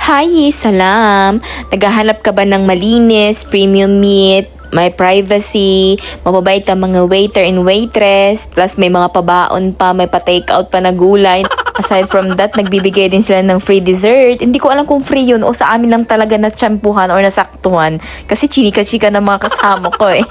Hi, salam! Naghahanap ka ba ng malinis, premium meat, may privacy, mababait ang mga waiter and waitress, plus may mga pabaon pa, may pa-take out pa na gulay. Aside from that, nagbibigay din sila ng free dessert. Hindi ko alam kung free yun o sa amin lang talaga natsampuhan or nasaktuhan. Kasi chinika-chika ng mga kasama ko eh.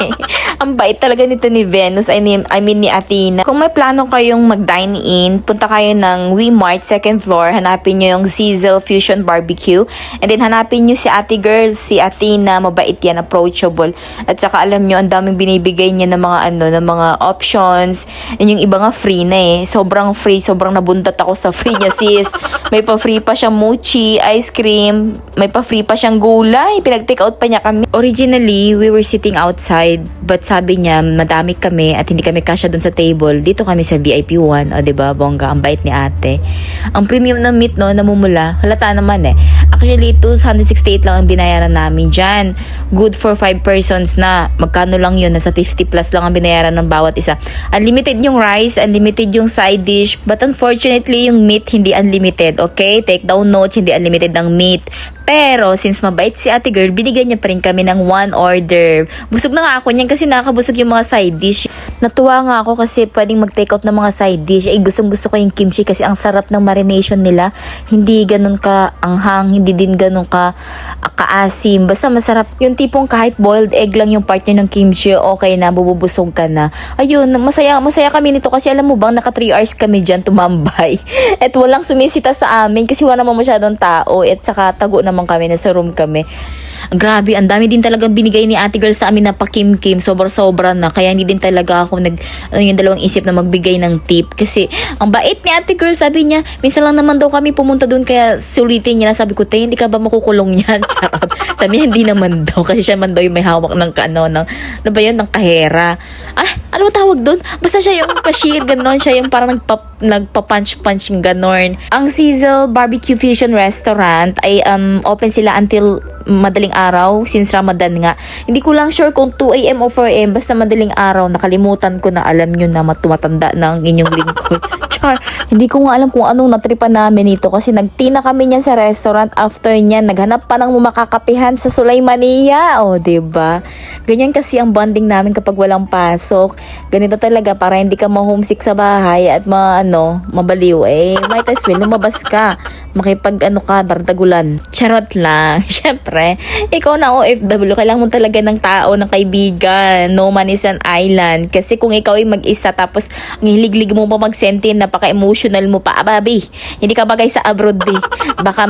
Ang bait talaga nito ni Venus, I mean ni Athena. Kung may plano kayong mag-dine in, punta kayo ng WeMart, second floor. Hanapin nyo yung Sizzle Fusion Barbecue. And then hanapin nyo si ate girl, si Athena. Mabait yan, approachable. At saka alam nyo, ang daming binibigay niya ng mga options. And yung iba nga free na eh. Sobrang free, sobrang nabuntat ako sa free niya sis. May pa-free pa siyang mochi, ice cream, may pa-free pa siyang gulay. Pinag-take out pa niya kami. Originally, we were sitting outside, but sabi niya, madami kami at hindi kami kasya dun sa table. Dito kami sa VIP 1. O diba, bongga, ang bait ni ate. Ang premium na meat, no, namumula. Halata naman eh. Actually, 268 lang ang binayaran namin dyan. Good for 5 persons na. Magkano lang yun? Nasa 50 plus lang ang binayaran ng bawat isa. Unlimited yung rice, unlimited yung side dish, but unfortunately, yung meat hindi unlimited. Okay? Take down notes, hindi unlimited ng meat. Pero, since mabait si ate girl, binigyan niya pa rin kami ng one order. Busog na nga ako niyan kasi nakakabusog yung mga side dish. Natuwa nga ako kasi pwedeng mag-take out ng mga side dish. Eh, gustong-gusto ko yung kimchi kasi ang sarap ng marination nila. Hindi ganun ka anghang, hindi din ganun ka kaasim. Basta masarap. Yung tipong kahit boiled egg lang yung partner ng kimchi, okay na, bubusog ka na. Ayun, masaya kami nito kasi alam mo bang naka 3 hours kami dyan tumambay. At walang sumisita sa amin kasi wala naman masyadong tao. At saka tago naman kami, nasa room kami. Grabe, ang dami din talagang binigay ni ate girl sa amin na pakim-kim. Sobra-sobra na. Kaya hindi din talaga ako yung dalawang isip na magbigay ng tip. Kasi ang bait ni ate girl, sabi niya, minsan lang naman daw kami pumunta doon kaya sulitin niya na. Sabi ko, hindi ka ba makukulong yan? Charot. Sabi niya, hindi naman daw. Kasi siya man daw yung may hawak ng ano ba yun? Ng kahera. Ano tawag doon? Basta siya yung cashier, ganon. Siya yung parang nagpa-punch-punch yung ganon. Ang Sizzle Barbecue Fusion Restaurant ay open sila until madaling araw since Ramadan nga. Hindi ko lang sure kung 2 AM o 4 AM, basta madaling araw. Nakalimutan ko na, alam nyo na tumatanda ng inyong lingkod. Char, hindi ko nga alam kung anong natripan namin ito kasi nagtina kami niyan sa restaurant. After niyan, naghanap pa ng makakapihan sa Sulaymania. O, diba? Ganyan kasi ang bonding namin kapag walang pasok. Ganito talaga para hindi ka ma-homesick sa bahay at mabaliw. Might as well, lumabas ka. Bardagulan. Charot lang. Syempre, ikaw na OFW, kailangan mo talaga ng tao, ng kaibigan. No man is an island. Kasi kung ikaw ay mag-isa tapos ang hilig-lig mo pa mag-send in, napaka-emotional mo pa, ababi, hindi ka bagay sa abroad, Baka